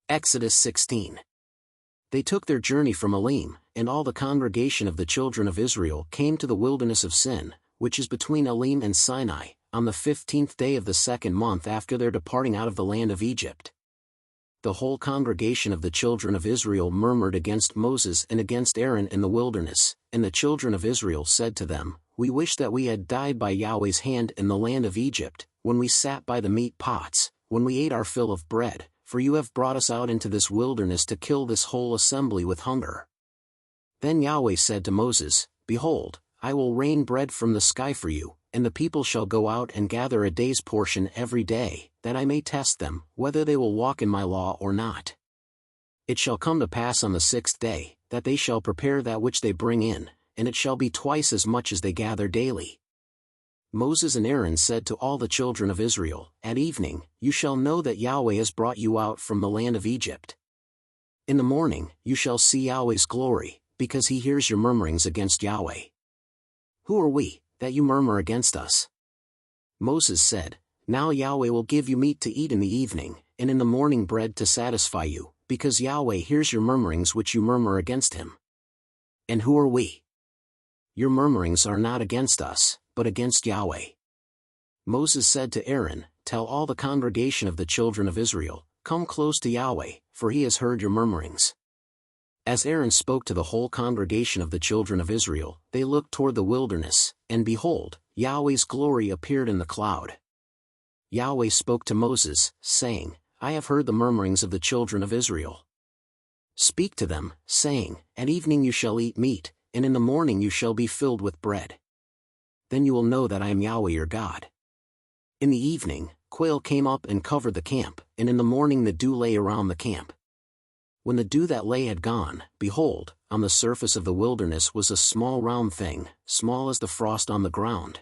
Exodus 16. They took their journey from Elim, and all the congregation of the children of Israel came to the wilderness of Sin, which is between Elim and Sinai, on the 15th day of the second month after their departing out of the land of Egypt. The whole congregation of the children of Israel murmured against Moses and against Aaron in the wilderness, and the children of Israel said to them, "We wish that we had died by Yahweh's hand in the land of Egypt, when we sat by the meat pots, when we ate our fill of bread, for you have brought us out into this wilderness to kill this whole assembly with hunger." Then Yahweh said to Moses, "Behold, I will rain bread from the sky for you, and the people shall go out and gather a day's portion every day, that I may test them, whether they will walk in my law or not. It shall come to pass on the 6th day, that they shall prepare that which they bring in, and it shall be twice as much as they gather daily." Moses and Aaron said to all the children of Israel, "At evening, you shall know that Yahweh has brought you out from the land of Egypt. In the morning, you shall see Yahweh's glory, because he hears your murmurings against Yahweh. Who are we, that you murmur against us?" Moses said, "Now Yahweh will give you meat to eat in the evening, and in the morning bread to satisfy you, because Yahweh hears your murmurings which you murmur against him. And who are we? Your murmurings are not against us, but against Yahweh." Moses said to Aaron, "Tell all the congregation of the children of Israel, come close to Yahweh, for he has heard your murmurings." As Aaron spoke to the whole congregation of the children of Israel, they looked toward the wilderness, and behold, Yahweh's glory appeared in the cloud. Yahweh spoke to Moses, saying, "I have heard the murmurings of the children of Israel. Speak to them, saying, At evening you shall eat meat, and in the morning you shall be filled with bread. Then you will know that I am Yahweh your God." In the evening, quail came up and covered the camp, and in the morning the dew lay around the camp. When the dew that lay had gone, behold, on the surface of the wilderness was a small round thing, small as the frost on the ground.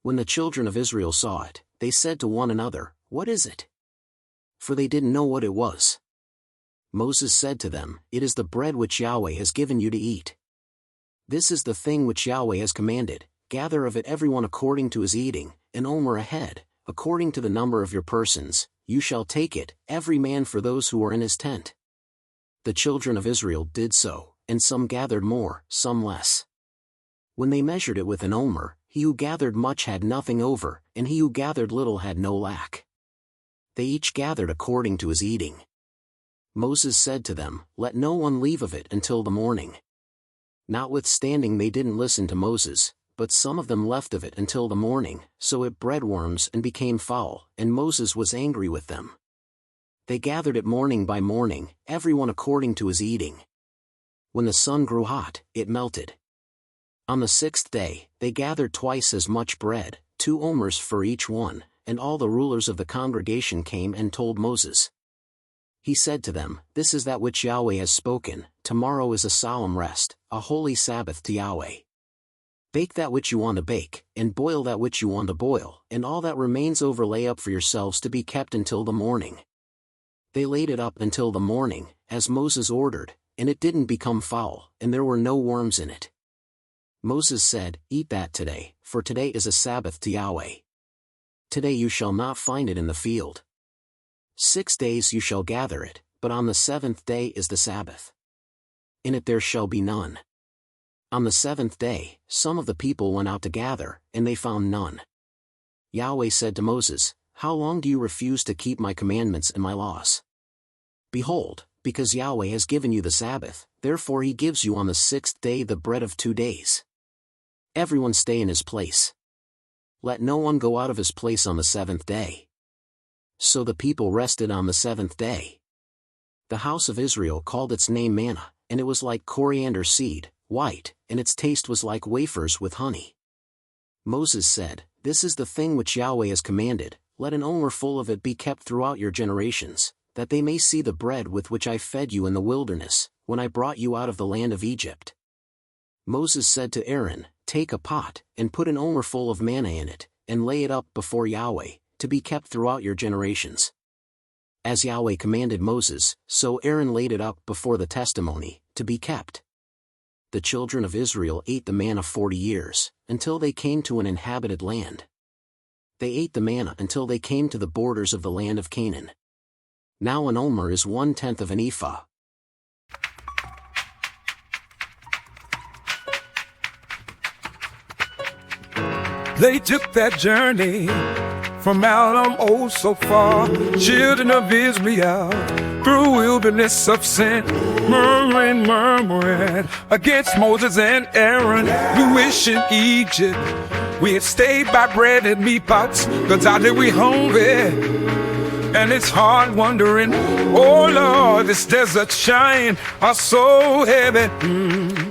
When the children of Israel saw it, they said to one another, "What is it?" For they didn't know what it was. Moses said to them, "It is the bread which Yahweh has given you to eat. This is the thing which Yahweh has commanded, gather of it everyone according to his eating, an omer a head, according to the number of your persons, you shall take it, every man for those who are in his tent." The children of Israel did so, and some gathered more, some less. When they measured it with an omer, he who gathered much had nothing over, and he who gathered little had no lack. They each gathered according to his eating. Moses said to them, "Let no one leave of it until the morning." Notwithstanding they didn't listen to Moses, but some of them left of it until the morning, so it bred worms and became foul, and Moses was angry with them. They gathered it morning by morning, everyone according to his eating. When the sun grew hot, it melted. On the 6th day, they gathered twice as much bread, 2 omers for each one, and all the rulers of the congregation came and told Moses. He said to them, "This is that which Yahweh has spoken, tomorrow is a solemn rest, a holy Sabbath to Yahweh. Bake that which you want to bake, and boil that which you want to boil, and all that remains over lay up for yourselves to be kept until the morning." They laid it up until the morning, as Moses ordered, and it didn't become foul, and there were no worms in it. Moses said, "Eat that today, for today is a Sabbath to Yahweh. Today you shall not find it in the field. 6 days you shall gather it, but on the 7th day is the Sabbath. In it there shall be none." On the 7th day, some of the people went out to gather, and they found none. Yahweh said to Moses, "How long do you refuse to keep my commandments and my laws? Behold, because Yahweh has given you the Sabbath, therefore he gives you on the 6th day the bread of 2 days. Everyone stay in his place. Let no one go out of his place on the 7th day." So the people rested on the 7th day. The house of Israel called its name manna, and it was like coriander seed, white, and its taste was like wafers with honey. Moses said, "This is the thing which Yahweh has commanded, let an omer full of it be kept throughout your generations, that they may see the bread with which I fed you in the wilderness, when I brought you out of the land of Egypt." Moses said to Aaron, "Take a pot, and put an omer full of manna in it, and lay it up before Yahweh, to be kept throughout your generations." As Yahweh commanded Moses, so Aaron laid it up before the testimony, to be kept. The children of Israel ate the manna 40 years, until they came to an inhabited land. They ate the manna until they came to the borders of the land of Canaan. Now an omer is 1/10 of an ephah. They took that journey from out oh so far, children of Israel, through wilderness of sin, murmuring against Moses and Aaron. We wish in Egypt we had stayed by bread and meat pots, 'cause out there we hungry, and it's hard wondering, oh Lord, this desert shine are so heavy.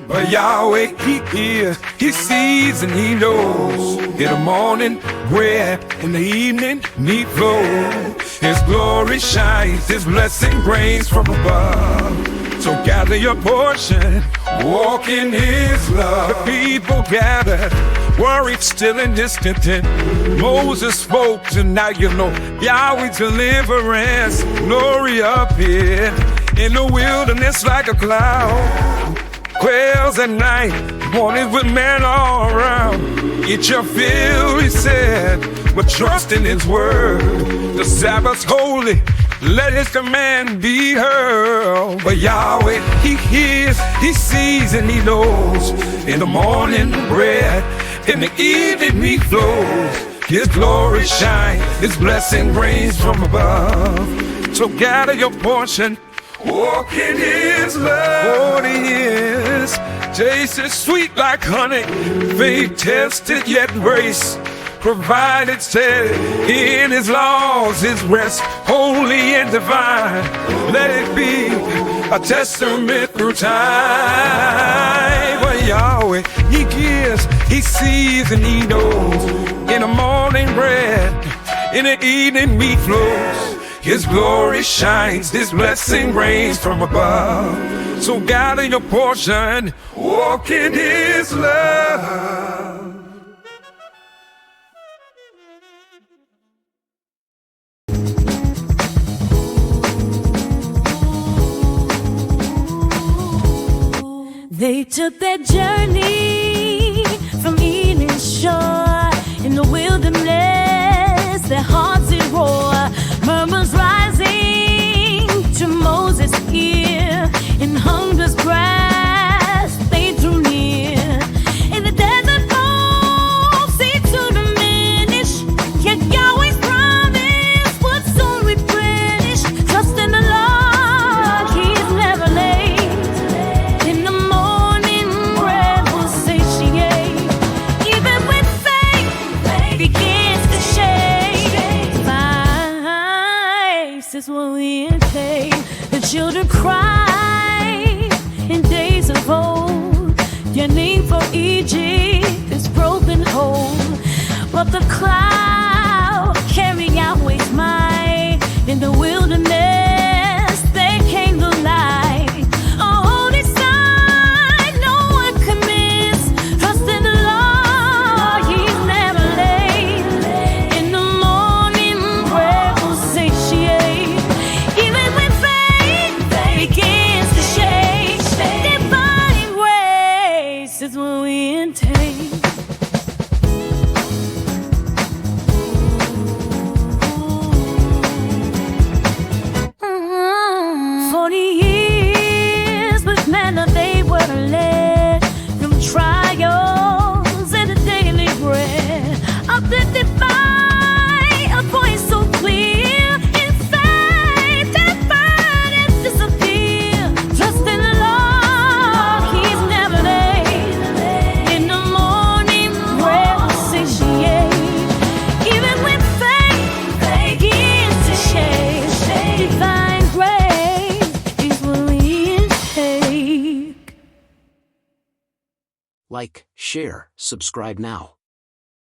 But Yahweh, He hears, He sees, and He knows. In the morning, bread, in the evening, meat flows. His glory shines, His blessing rains from above. So gather your portion, walk in His love. The people gathered, worried, still and discontent. Moses spoke, and now you know Yahweh's deliverance. Glory appeared in the wilderness like a cloud. Quails at night, mornings with man all around. Eat your fill, He said, but trust in His word. The Sabbath's holy, let His command be heard. But Yahweh, He hears, He sees, and He knows. In the morning, bread, in the evening, meat flows. His glory shines, His blessing rains from above. So gather your portion, walk in His love. 40 years, tasted sweet like honey, faith tested yet grace provided steady. In His laws, His rest, holy and divine. Let it be a testament through time. But Yahweh, He gives, He sees, and He knows. In the morning bread, in the evening meat flows. His glory shines, His blessing rains from above. So gather your portion, walk in His love. They took that journey from Eden shore. In the wilderness, their hearts did roar. Murmurs rising to Moses' ear. In hunger's grasp, they drew near. In the desert, hope seemed to diminish. Yet Yahweh's promise would soon replenish. Trust in the Lord, He's never late. In the morning, bread will satiate. Even when faith begins to shake, is what we intake. The children cry in days of old, yearning for Egypt, this broken hold. But the cloud carried Yahweh's might. In the wilderness, there came the light. A holy sign no one can miss. Trust in the Lord, He's never late. In the morning, bread will satiate. Even when faith begins to shake, divine grace is what we intake. 40 years with manna they were led from trials and the daily bread, uplifted by a voice so clear. In faith, that burdens disappear. Trust in the Lord, He's never late. In the morning, bread will satiate. Even when faith begins to shake, divine grace is what we intake. Like, share, subscribe now.